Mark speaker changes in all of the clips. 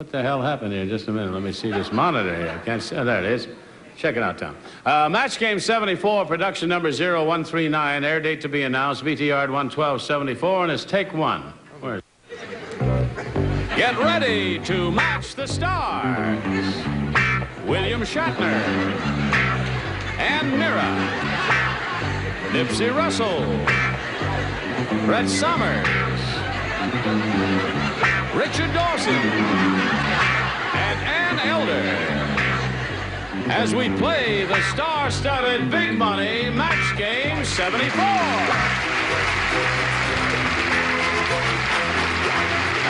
Speaker 1: What the hell happened here? Just a minute. Let me see this monitor here. I can't see. Oh, there it is. Check it out, Tom. Match game 74, production number 0139. Air date to be announced. VTR 11274, and it's take one. Where's... Get ready to match the stars. William Shatner and Meara. Nipsey Russell. Brett Summers. Richard Dawson. And Ann Elder. As we play the star-studded Big Money Match Game 74. And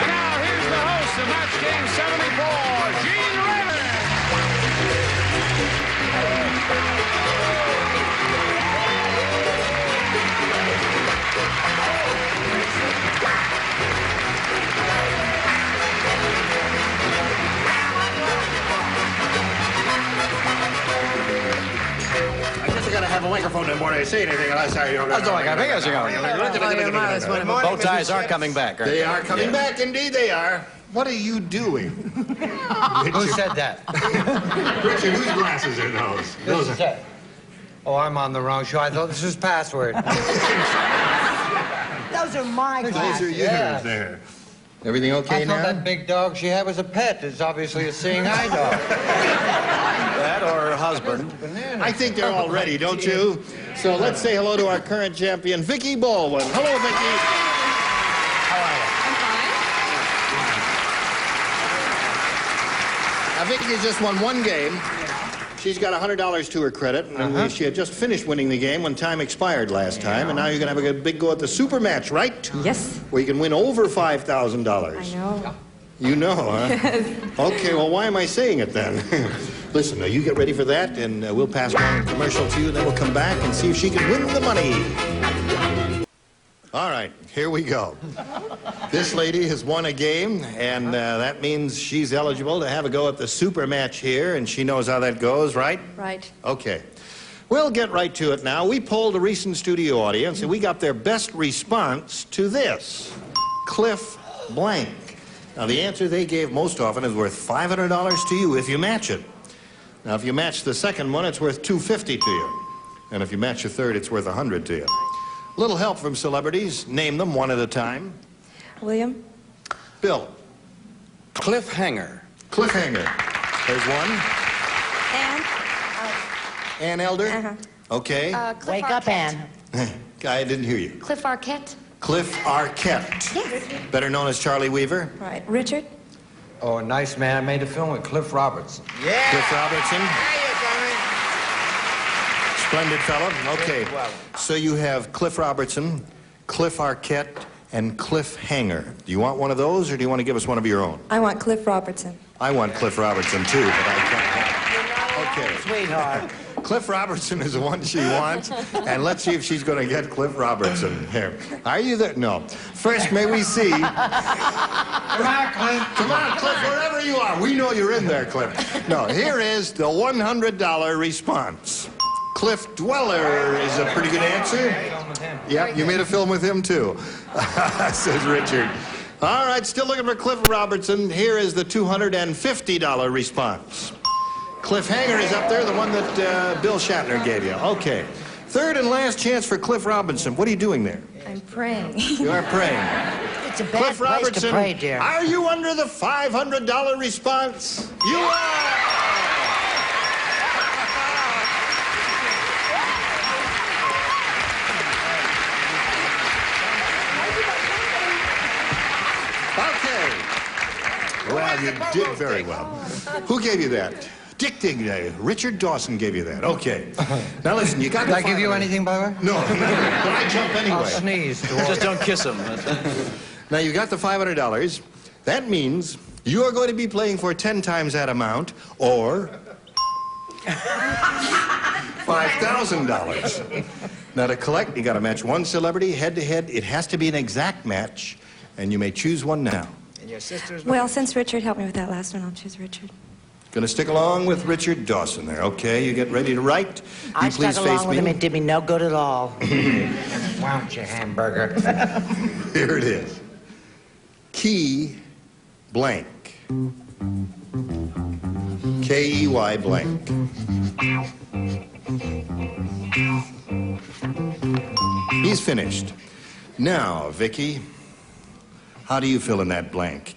Speaker 1: now here's the host of Match Game 74, Gene Raymond.
Speaker 2: I gotta have a microphone before I say anything, unless I don't know.
Speaker 3: That's all I got. Bow ties are coming back.
Speaker 2: They are coming back, indeed they are. What are you doing?
Speaker 3: Who said that?
Speaker 2: Richard, whose glasses are those? Those are...
Speaker 3: Oh, I'm on the wrong show. I thought this was password.
Speaker 4: Those are my glasses.
Speaker 2: Those are yours there. Everything okay now?
Speaker 3: I thought that big dog she had was a pet. It's obviously a seeing eye dog.
Speaker 5: That or her husband.
Speaker 2: I think they're all ready, don't you? So let's say hello to our current champion, Vicki Baldwin. Hello, Vicki.
Speaker 3: How are
Speaker 2: Now,
Speaker 3: you?
Speaker 2: Vicki's just won one game. She's got $100 to her credit, and she had just finished winning the game when time expired last time, and now you're going to have a big go at the super match, right?
Speaker 4: Yes.
Speaker 2: Where you can win over $5,000.
Speaker 4: I know.
Speaker 2: You know, huh? Okay, well, why am I saying it then? Listen, now you get ready for that, and we'll pass one commercial to you, and then we'll come back and see if she can win the money. All right, here we go. This lady has won a game, and that means she's eligible to have a go at the super match here, and she knows how that goes, right?
Speaker 4: Right.
Speaker 2: Okay. We'll get right to it now. We polled a recent studio audience, and we got their best response to this. Cliff blank. Now, the answer they gave most often is worth $500 to you if you match it. Now, if you match the second one, it's worth $250 to you. And if you match the third, it's worth $100 to you. Little help from celebrities. Name them one at a time.
Speaker 4: William?
Speaker 2: Bill.
Speaker 5: Cliffhanger.
Speaker 2: Cliffhanger. There's one.
Speaker 4: Ann?
Speaker 2: Ann Elder?
Speaker 4: Uh-huh.
Speaker 2: Okay.
Speaker 4: Cliff
Speaker 6: Wake up, Ann.
Speaker 2: I didn't hear you.
Speaker 6: Cliff Arquette.
Speaker 2: Cliff Arquette.
Speaker 6: Yes.
Speaker 2: Better known as Charlie Weaver.
Speaker 4: Right. Richard?
Speaker 3: Oh, a nice man. I made a film with Cliff Robertson.
Speaker 2: Yeah. Cliff Robertson. Splendid fellow. Okay. So you have Cliff Robertson, Cliff Arquette, and Cliffhanger. Do you want one of those, or do you want to give us one of your own?
Speaker 4: I want Cliff Robertson.
Speaker 2: I want Cliff Robertson, too, but I can't. Okay.
Speaker 6: Sweetheart.
Speaker 2: Cliff Robertson is the one she wants, and let's see if she's going to get Cliff Robertson. Here. Are you there? No. First, may we see...
Speaker 3: Come on, Cliff.
Speaker 2: Come on, Cliff, wherever you are. We know you're in there, Cliff. No, here is the $100 response. Cliff Dweller is a pretty good answer. Yeah, you made a film with him, too, says Richard. All right, still looking for Cliff Robertson. Here is the $250 response. Cliffhanger is up there, the one that Bill Shatner gave you. Okay. Third and last chance for Cliff Robinson. What are you doing there?
Speaker 4: I'm praying.
Speaker 2: You are praying.
Speaker 6: It's a bad
Speaker 2: Cliff
Speaker 6: place
Speaker 2: Robertson,
Speaker 6: to pray, dear.
Speaker 2: are you under the $500 response? You are! Okay. Well, you did very well. Who gave you that? Dick did. Richard Dawson gave you that. Okay. Now listen, you got to.
Speaker 3: Did I give you anything, by the way?
Speaker 2: No, but I jump anyway.
Speaker 3: I'll sneeze.
Speaker 5: Just don't kiss him.
Speaker 2: Now you got the $500. That means you are going to be playing for 10 times that amount, or $5,000. Now to collect, you got to match one celebrity head to head. It has to be an exact match, and you may choose one now.
Speaker 3: And your sister's.
Speaker 4: Well, since Richard helped me with that last one, I'll choose Richard.
Speaker 2: Going to stick along with Richard Dawson there. Okay, you get ready to write.
Speaker 6: I stuck along with him. It did me no good at all.
Speaker 3: Why don't you, hamburger?
Speaker 2: Here it is. Key blank. K-E-Y blank. He's finished. Now, Vicky, how do you fill in that blank?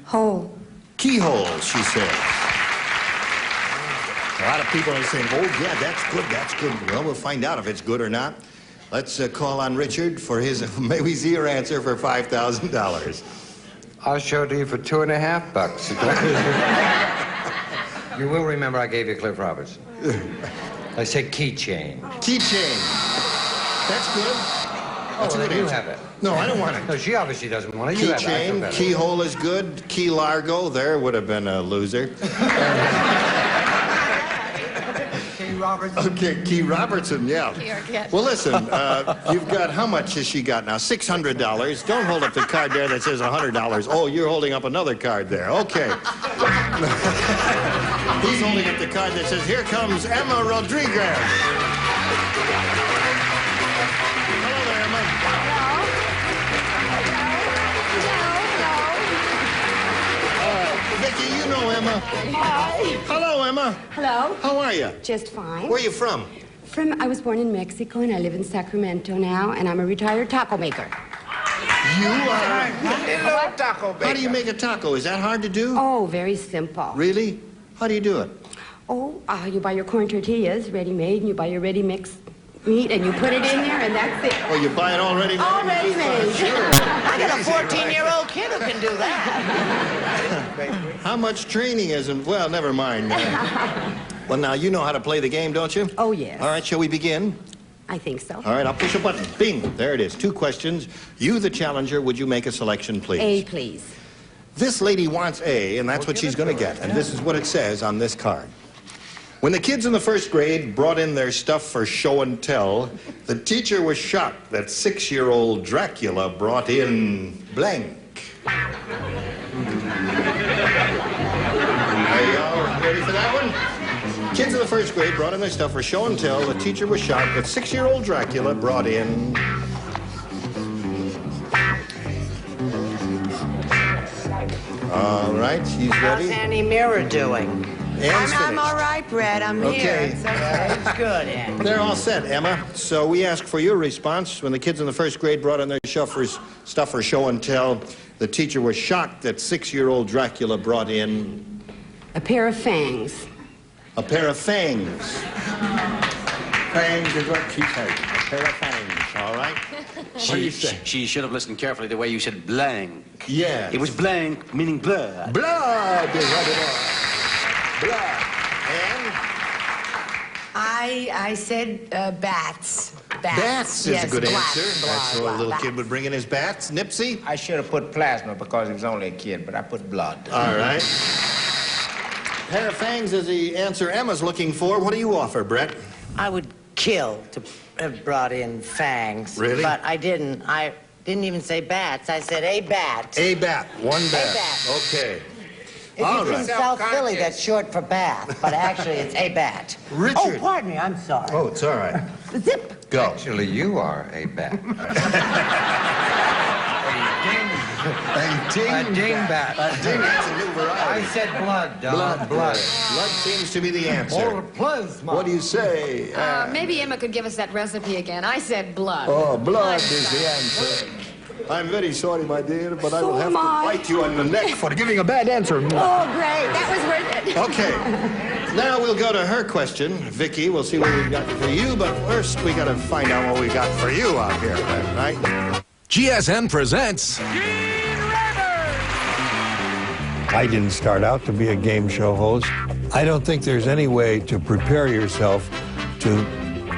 Speaker 4: Hole.
Speaker 2: Keyhole, she says. A lot of people are saying, oh, yeah, that's good, that's good. Well, we'll find out if it's good or not. Let's call on Richard for his, may we see your answer for $5,000.
Speaker 3: I'll show it to you for $2.50. You will remember I gave you Cliff Robertson. I said keychain.
Speaker 2: Keychain. That's good. That's a good
Speaker 3: you
Speaker 2: answer.
Speaker 3: have it.
Speaker 2: No, I don't want it.
Speaker 3: No, she obviously doesn't want it. You have it. I feel
Speaker 2: Keychain,
Speaker 3: better.
Speaker 2: keyhole is good. Key Largo, there would have been a loser.
Speaker 3: Key Robertson.
Speaker 2: Okay, Key Robertson, yeah. Well, listen, you've got, how much has she got now? $600. Don't hold up the card there that says $100. Oh, you're holding up another card there. Okay. He's holding up the card that says, here comes Emma Rodriguez. Hello there, Emma. Vicky, you know Emma.
Speaker 7: Hi.
Speaker 2: Hello, Emma.
Speaker 7: Hello.
Speaker 2: How are you?
Speaker 7: Just fine.
Speaker 2: Where are you from?
Speaker 7: I was born in Mexico and I live in Sacramento now, and I'm a retired taco maker.
Speaker 2: You are. How do you make a taco? Is that hard to do?
Speaker 7: Oh, very simple.
Speaker 2: Really? How do you do it?
Speaker 7: Oh, you buy your corn tortillas ready-made, and you buy your ready-mixed meat, and you put it in there, and that's it.
Speaker 2: Oh, you buy it already made?
Speaker 7: Already made.
Speaker 2: Sure.
Speaker 6: I got a 14-year-old kid who can do that.
Speaker 2: How much training isn't? Well, never mind. Well, now, you know how to play the game, don't you?
Speaker 7: Oh, yes.
Speaker 2: All right, shall we begin?
Speaker 7: I think so.
Speaker 2: All right, I'll push a button. Bing, there it is. 2 questions. You, the challenger, would you make a selection, please?
Speaker 7: A, please.
Speaker 2: This lady wants A, and that's what she's going to get. And this is what it says on this card. When the kids in the first grade brought in their stuff for show and tell, the teacher was shocked that 6-year-old Dracula brought in blank. Are you all ready for that one? Kids in the first grade brought in their stuff for show and tell. The teacher was shocked that 6-year-old Dracula brought in... All right, she's ready.
Speaker 6: How's Annie Meara doing?
Speaker 2: Anne's
Speaker 6: I'm
Speaker 2: finished.
Speaker 6: all right, Brett. I'm
Speaker 2: Okay.
Speaker 6: here. It's okay. It's good, Annie.
Speaker 2: They're all set, Emma. So we ask for your response. When the kids in the first grade brought in their stuff for show and tell, the teacher was shocked that 6-year-old Dracula brought in
Speaker 7: A pair of fangs.
Speaker 2: a pair of fangs. Fangs is what she said. A pair of fangs, all right? What do you say?
Speaker 5: She should have listened carefully the way you said blank.
Speaker 2: Yeah.
Speaker 5: It was blank, meaning blood.
Speaker 2: Blood is what it was. Blood. And
Speaker 6: I said bats.
Speaker 2: bats is
Speaker 6: Yes,
Speaker 2: a good
Speaker 6: black,
Speaker 2: answer.
Speaker 6: blah,
Speaker 2: That's what a
Speaker 6: blah,
Speaker 2: little
Speaker 6: bats.
Speaker 2: kid would bring in his bats. Nipsey?
Speaker 8: I should have put plasma because he was only a kid, but I put blood.
Speaker 2: All right. Pair of fangs is the answer Emma's looking for. What do you offer, Brett?
Speaker 6: I would kill to have brought in fangs.
Speaker 2: Really?
Speaker 6: But I didn't. I didn't even say bats. I said a bat.
Speaker 2: A bat. One bat.
Speaker 6: bat.
Speaker 2: Okay.
Speaker 6: If
Speaker 2: All
Speaker 6: you
Speaker 2: right.
Speaker 6: in South Philly, that's short for bath, but actually it's a bat.
Speaker 2: Richard.
Speaker 6: Oh, pardon me. I'm sorry.
Speaker 2: Oh, it's all right.
Speaker 6: Zip.
Speaker 2: Go.
Speaker 3: Actually, you are a bat.
Speaker 2: A
Speaker 3: dingbat.
Speaker 2: A ding, that's a new
Speaker 3: I
Speaker 2: variety.
Speaker 3: said blood, Don.
Speaker 2: Blood seems to be the answer.
Speaker 3: Plasma.
Speaker 2: What do you say?
Speaker 9: Maybe Emma could give us that recipe again. I said blood.
Speaker 2: Oh, blood is the answer. I'm very sorry, my dear, but I will have
Speaker 7: am
Speaker 2: to
Speaker 7: I.
Speaker 2: bite you on the neck for giving a bad answer.
Speaker 7: Oh, great. That was worth it.
Speaker 2: Okay. Now we'll go to her question. Vicky, we'll see what we've got for you, but first we got to find out what we got for you out here, right?
Speaker 10: GSN presents
Speaker 11: I didn't start out to be a game show host. I don't think there's any way to prepare yourself to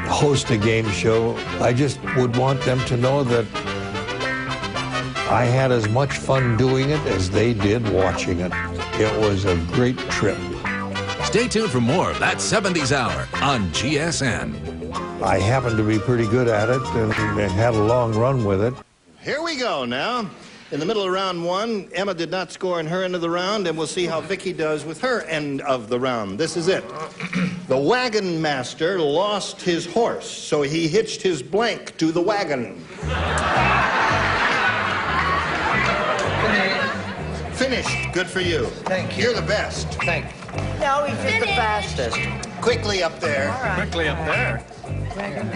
Speaker 11: host a game show. I just would want them to know that I had as much fun doing it as they did watching it. It was a great trip.
Speaker 10: Stay tuned for more of That 70s Hour on GSN.
Speaker 11: I happened to be pretty good at it and had a long run with it.
Speaker 2: Here we go now. In the middle of round 1, Emma did not score in her end of the round, and we'll see how Vicky does with her end of the round. This is it. The wagon master lost his horse, so he hitched his blank to the wagon. Finished. Good for you.
Speaker 8: Thank you.
Speaker 2: You're the best.
Speaker 8: Thank you.
Speaker 6: No, he's just the fastest.
Speaker 2: Quickly up there.
Speaker 1: Quickly up there.
Speaker 2: Wagon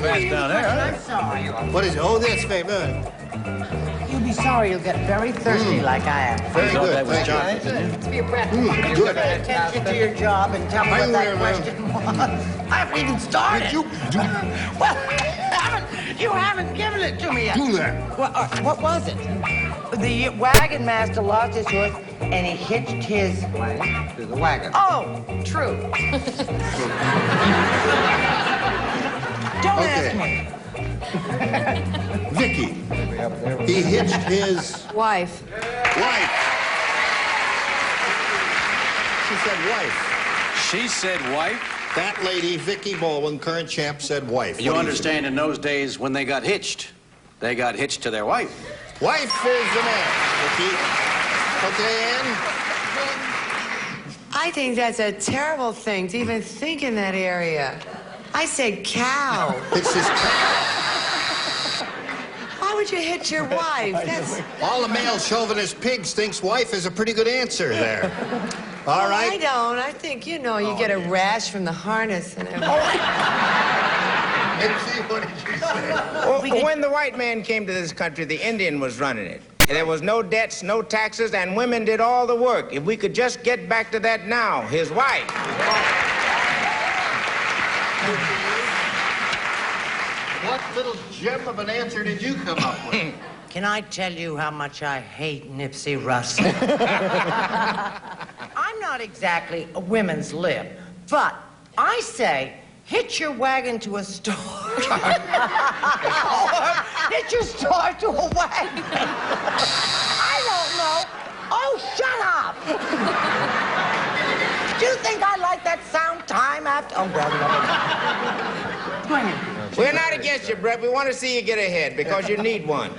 Speaker 1: Fast down there.
Speaker 6: I'm sorry.
Speaker 2: What is it? Oh, that's very good.
Speaker 6: You'll be sorry you'll get very thirsty like I am.
Speaker 2: Very good. Thank you.
Speaker 9: It's for your breath.
Speaker 2: Good.
Speaker 6: Pay attention to your job and tell me what that question was. I haven't even started. Well, you haven't given it to me yet.
Speaker 2: Do that.
Speaker 6: What was it? The wagon master lost his horse and he hitched his...
Speaker 3: To the wagon.
Speaker 6: Oh, true. Don't ask me.
Speaker 2: Vicky. He hitched his
Speaker 9: Wife.
Speaker 2: wife. She said wife.
Speaker 5: She said wife?
Speaker 2: That lady, Vicky Baldwin, current champ, said wife.
Speaker 5: You
Speaker 2: What do
Speaker 5: understand in those days when they got hitched to their wife.
Speaker 2: Wife is the man, Vicky. Okay, Ann?
Speaker 12: I think that's a terrible thing to even think in that area. I said cow.
Speaker 2: It's his
Speaker 12: Why would you hit your wife? That's...
Speaker 2: all the male chauvinist pigs thinks wife is a pretty good answer there. All
Speaker 12: I
Speaker 2: right.
Speaker 12: don't. I think, you know, you get a rash from the harness and everything.
Speaker 2: Nipsey, what did you say?
Speaker 8: Well, when the white man came to this country, the Indian was running it. There was no debts, no taxes, and women did all the work. If we could just get back to that now, his wife.
Speaker 2: What little gem of an answer did you come up with?
Speaker 6: Can I tell you how much I hate Nipsey Russell? I'm not exactly a women's lib, but I say hitch your wagon to a store. Or hitch your store to a wagon. I don't know. Oh, shut up. Do you think I like that sound time after? Oh, well,
Speaker 8: We're not against you, Brett. We want to see you get ahead because you need one.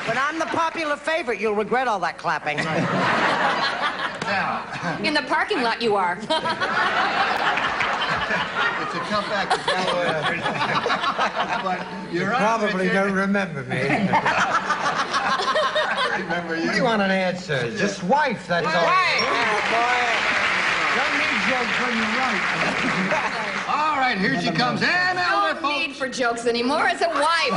Speaker 6: When I'm the popular favorite, you'll regret all that clapping.
Speaker 9: In the parking lot you are.
Speaker 2: It's a comeback to but you're on,
Speaker 3: Probably
Speaker 2: Richard.
Speaker 3: don't remember me.
Speaker 2: Remember
Speaker 3: What do you want an answer? Just wife, that's all.
Speaker 2: Don't need jokes when you write. All right, here she comes. And Elder,
Speaker 9: No
Speaker 2: folks.
Speaker 9: need for jokes anymore. It's a wife.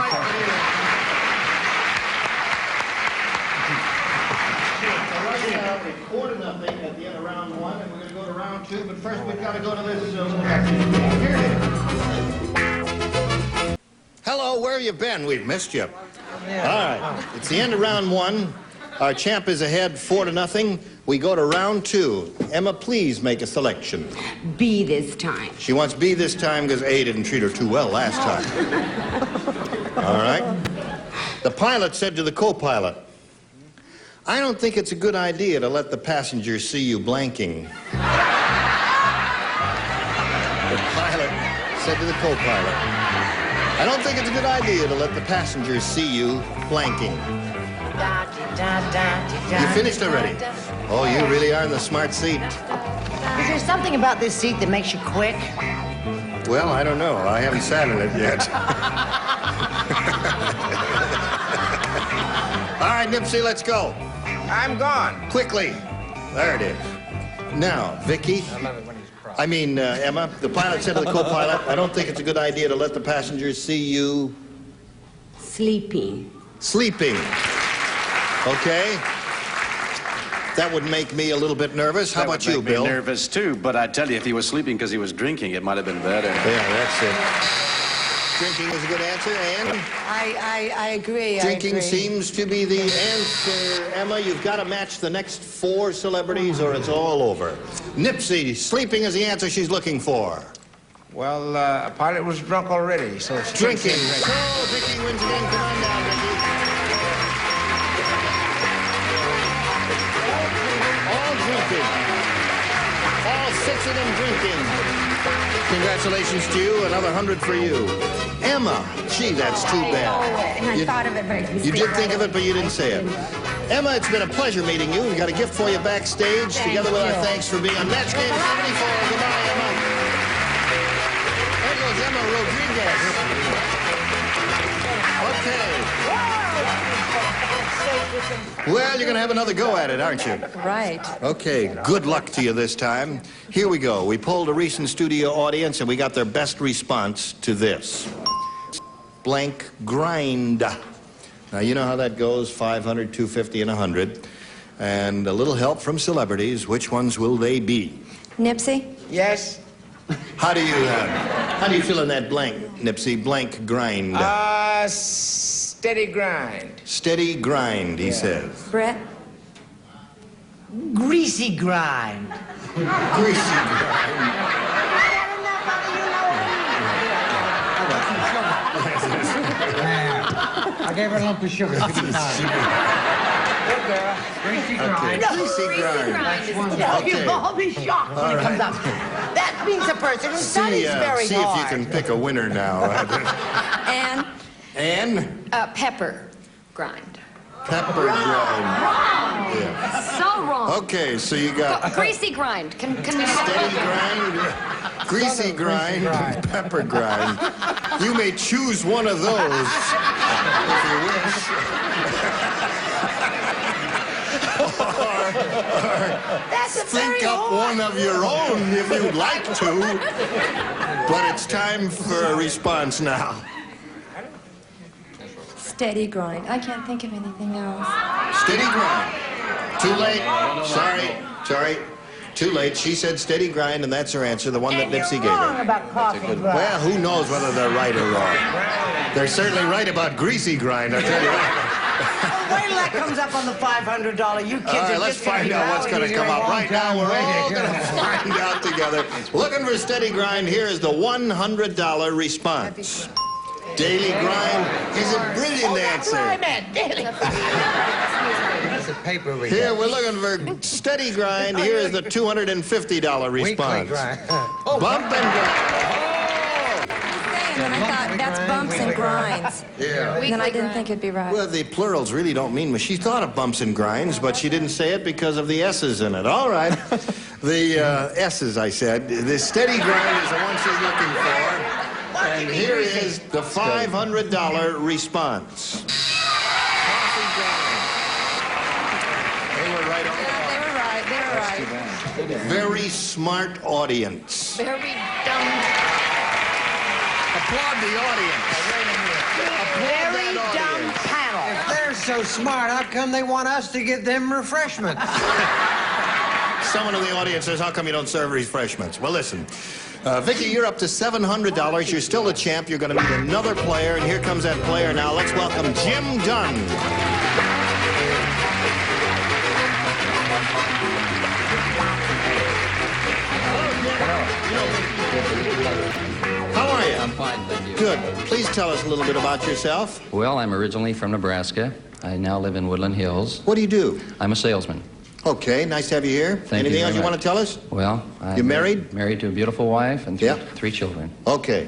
Speaker 2: It's 4-0 at the end of round one, and we're going to go to round two. But first, we've got to go to this little Here it is. Hello, where you been? We've missed you. All right, it's the end of round one. Our champ is ahead 4-0. We go to round two. Emma, please make a selection.
Speaker 7: B this time.
Speaker 2: She wants B this time because A didn't treat her too well last time. All right. The pilot said to the co-pilot, I don't think it's a good idea to let the passengers see you blanking. The pilot said to the co-pilot, I don't think it's a good idea to let the passengers see you blanking. You finished already? Oh, you really are in the smart seat.
Speaker 6: Is there something about this seat that makes you quick?
Speaker 2: Well, I don't know. I haven't sat in it yet. All right, Nipsey, let's go.
Speaker 8: I'm gone.
Speaker 2: Quickly. There it is. Now, Vicky. Emma, the pilot said to the co-pilot, I don't think it's a good idea to let the passengers see you...
Speaker 7: Sleeping.
Speaker 2: Sleeping. Okay. That would make me a little bit nervous. How about you, Bill?
Speaker 5: Nervous too, but I tell you, if he was sleeping because he was drinking, it might have been better.
Speaker 2: Yeah, that's it. Drinking is a good answer, Ann?
Speaker 12: I agree.
Speaker 2: Drinking
Speaker 12: I agree.
Speaker 2: seems to be the answer. Emma, you've got to match the next 4 celebrities or it's all over. Nipsey, sleeping is the answer she's looking for.
Speaker 8: Well, a pilot was drunk already, so...
Speaker 2: Drinking. So, Vicky wins again. Come on down, Vicky. All drinking. All 6 of them drinking. Congratulations to you. Another 100 for you. Emma. Gee, that's too bad.
Speaker 7: And I thought of it, but
Speaker 2: You did think of it, but you didn't say it. Emma, it's been a pleasure meeting you. We've got a gift for you backstage, together with our thanks for being on Match Game 74. Goodbye, Emma. There goes Emma Rodriguez. Okay. Well, you're going to have another go at it, aren't you?
Speaker 4: Right.
Speaker 2: Okay, good luck to you this time. Here we go. We polled a recent studio audience, and we got their best response to this. Blank grind. Now, you know how that goes, 500, 250, and 100. And a little help from celebrities. Which ones will they be?
Speaker 4: Nipsey?
Speaker 8: Yes?
Speaker 2: How do you feel in that blank, Nipsey? Blank grind.
Speaker 8: Steady grind.
Speaker 2: Steady grind, he says.
Speaker 4: Brett?
Speaker 6: Greasy grind.
Speaker 2: Greasy grind.
Speaker 6: I gave her a lump of sugar. Good girl. Greasy grind.
Speaker 2: Greasy grind. Okay.
Speaker 6: You'll all be shocked when it comes up. That means a person who studies very
Speaker 2: see
Speaker 6: hard.
Speaker 2: if you can pick a winner now.
Speaker 4: Ann?
Speaker 2: Ann?
Speaker 9: Pepper grind.
Speaker 2: Pepper grind. Yeah.
Speaker 9: So wrong.
Speaker 2: Okay, so you got
Speaker 9: Greasy grind. Can we
Speaker 2: steady grind, greasy grind, pepper grind. You may choose one of those if you wish.
Speaker 6: That's a
Speaker 2: Think up one of your own if you'd like to. But it's time for a response now.
Speaker 4: Steady grind. I can't think of anything else.
Speaker 2: Steady grind. Too late. Sorry. Too late. She said steady grind, and that's her answer, the one that Nipsey gave her.
Speaker 6: About coffee grind.
Speaker 2: Well, who knows whether they're right or wrong. They're certainly right about greasy grind, I tell you what.
Speaker 6: Wait till that comes up on the $500. You kids
Speaker 2: All right,
Speaker 6: are
Speaker 2: let's
Speaker 6: just gonna
Speaker 2: find
Speaker 6: be
Speaker 2: out what's
Speaker 6: loud.
Speaker 2: going to come up. Right now, we're all going to find out together. Looking for steady grind, here is the $100 response. Daily grind is a brilliant answer.
Speaker 6: That's what I meant, daily.
Speaker 3: That's a paper we
Speaker 2: Here,
Speaker 3: got.
Speaker 2: we're looking for steady grind. Here is the $250
Speaker 3: Weekly
Speaker 2: response.
Speaker 3: grind.
Speaker 2: Bump and grind.
Speaker 4: And I thought, that's bumps and grinds.
Speaker 2: Yeah.
Speaker 4: And then I didn't think it'd be right.
Speaker 2: Well, the plurals really don't mean much. She thought of bumps and grinds, but she didn't say it because of the S's in it. All right. The S's, I said. The steady grind is the one she's looking for. And here is the $500 response. Coffee grind. They were right on.
Speaker 4: They were right.
Speaker 2: Very smart audience.
Speaker 9: Very dumb.
Speaker 2: Applaud the audience.
Speaker 6: Very dumb panel.
Speaker 3: If they're so smart, how come they want us to give them refreshments?
Speaker 2: Someone in the audience says, how come you don't serve refreshments? Well, listen. Vicky, you're up to $700. You're still the champ. You're going to meet another player, and here comes that player now. Let's welcome Jim Dunn. How are you?
Speaker 13: I'm fine, thank you.
Speaker 2: Good. Please tell us a little bit about yourself.
Speaker 13: Well, I'm originally from Nebraska. I now live in Woodland Hills.
Speaker 2: What do you do?
Speaker 13: I'm a salesman.
Speaker 2: Okay, nice to have you here.
Speaker 13: Thank
Speaker 2: Anything
Speaker 13: you
Speaker 2: else
Speaker 13: very
Speaker 2: you want
Speaker 13: much.
Speaker 2: to tell us?
Speaker 13: Well, I'm
Speaker 2: You married?
Speaker 13: Married to a beautiful wife and three children.
Speaker 2: Okay.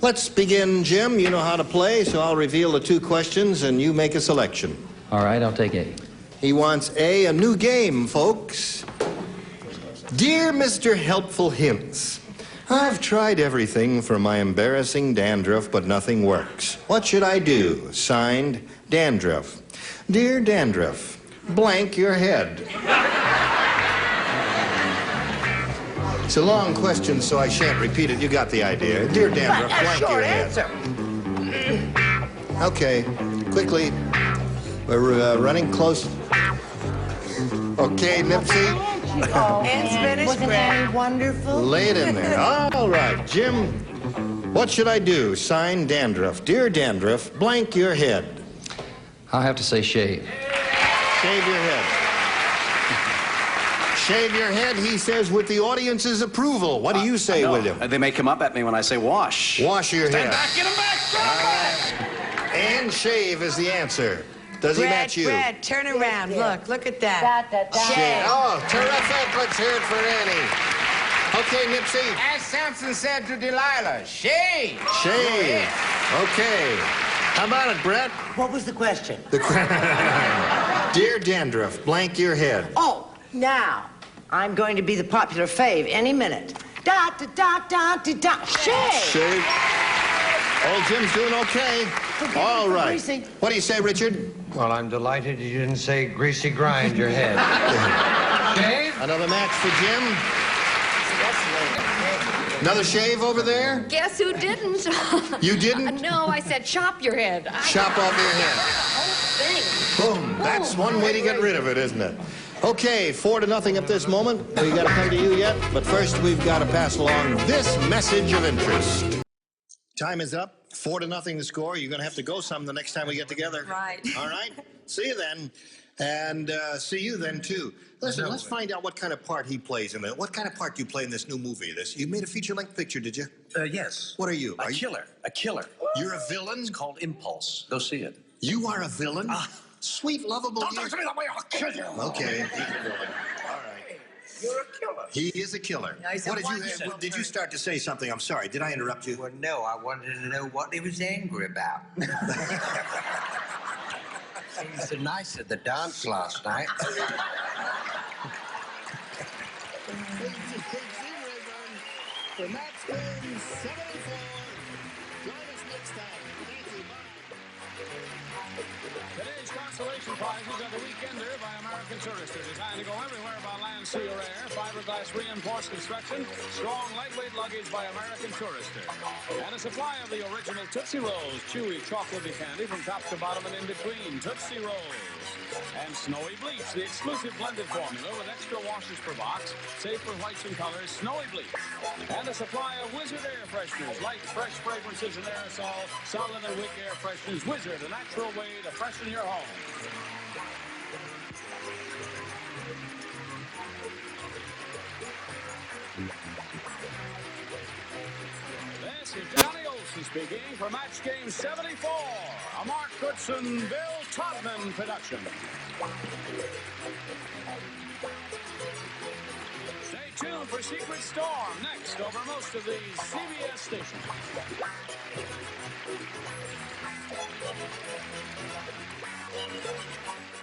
Speaker 2: Let's begin, Jim. You know how to play, so I'll reveal the two questions, and you make a selection.
Speaker 13: All right, I'll take A.
Speaker 2: He wants a new game, folks. Dear Mr. Helpful Hints, I've tried everything for my embarrassing dandruff, but nothing works. What should I do? Signed, Dandruff. Dear Dandruff, blank your head. It's a long question, so I shan't repeat it. You got the idea. Dear Dandruff, blank your head. Okay, quickly. We're running close. Okay, Nipsey.
Speaker 6: And spinach bread. Wonderful.
Speaker 2: Lay it in there. All right, Jim. What should I do? Sign Dandruff. Dear Dandruff, blank your head.
Speaker 13: I'll have to say shave.
Speaker 2: Shave your head. Shave your head, he says, with the audience's approval. What do you say, William?
Speaker 5: They may come up at me when I say wash.
Speaker 2: Wash your
Speaker 5: Stand
Speaker 2: head.
Speaker 5: back, get him back.
Speaker 2: And shave is the answer. Does he match you?
Speaker 12: Brad, turn around. Look at that.
Speaker 2: Shave. Oh, terrific. Let's hear it for Annie. Okay, Nipsey.
Speaker 8: As Samson said to Delilah, shave.
Speaker 2: Shave. Okay. How about it, Brett?
Speaker 6: What was the question?
Speaker 2: Dear Dandruff, blank your head.
Speaker 6: Oh, now, I'm going to be the popular fave any minute. Da, da, da, da, da, da. Shave.
Speaker 2: Shave. Old Jim's doing okay. All right.
Speaker 6: Greasy.
Speaker 2: What do you say, Richard?
Speaker 3: Well, I'm delighted you didn't say greasy grind your head. Shave?
Speaker 2: Another match for Jim. Another shave over there?
Speaker 9: Guess who didn't?
Speaker 2: You didn't?
Speaker 9: No, I said chop your head.
Speaker 2: Chop off your head.
Speaker 9: Whole thing.
Speaker 2: Boom. That's one way to get rid of it, isn't it? Okay, 4-0 at this moment. We got to come to you yet, but first we've got to pass along this message of interest. Time is up. 4-0 the score. You're going to have to go some the next time we get together.
Speaker 4: Right.
Speaker 2: All right? See you then. And see you then, too. Listen, let's find out what kind of part he plays in it. What kind of part do you play in this new movie? You made a feature-length picture, did you?
Speaker 5: Yes.
Speaker 2: What are you?
Speaker 5: A killer. A killer.
Speaker 2: You're a villain?
Speaker 5: It's called Impulse. Go see it.
Speaker 2: You are a villain? Sweet, lovable...
Speaker 5: Don't talk to me that way, I'll kill you.
Speaker 2: Okay, he's a villain. All right.
Speaker 5: You're a killer.
Speaker 2: He is a killer. What did you start to say something? I'm sorry. Did I interrupt you?
Speaker 3: Well, no, I wanted to know what he was angry about. Seemed so nice at the dance last night.
Speaker 2: The match game 74. Join us next time. Thank you.
Speaker 1: Today's consolation prizes are the Weekender by American Tourister. Designed to go everywhere by land, sea, or air. Fiberglass reinforced construction. Strong, lightweight luggage by American Tourister. And a supply of the original Tootsie Rolls. Chewy, chocolatey candy from top to bottom and in between. Tootsie Rolls. And Snowy Bleach, the exclusive blended formula with extra washes per box. Safe for whites and colors. Snowy Bleach. And a supply of Wizard air fresheners. Light, fresh fragrances and aerosol. Solid and wick air fresheners. Wizard, a natural way to freshen your home. This is Johnny Olsen speaking for Match Game 74, a Mark Goodson, Bill Todman production. Stay tuned for Secret Storm next over most of these CBS stations.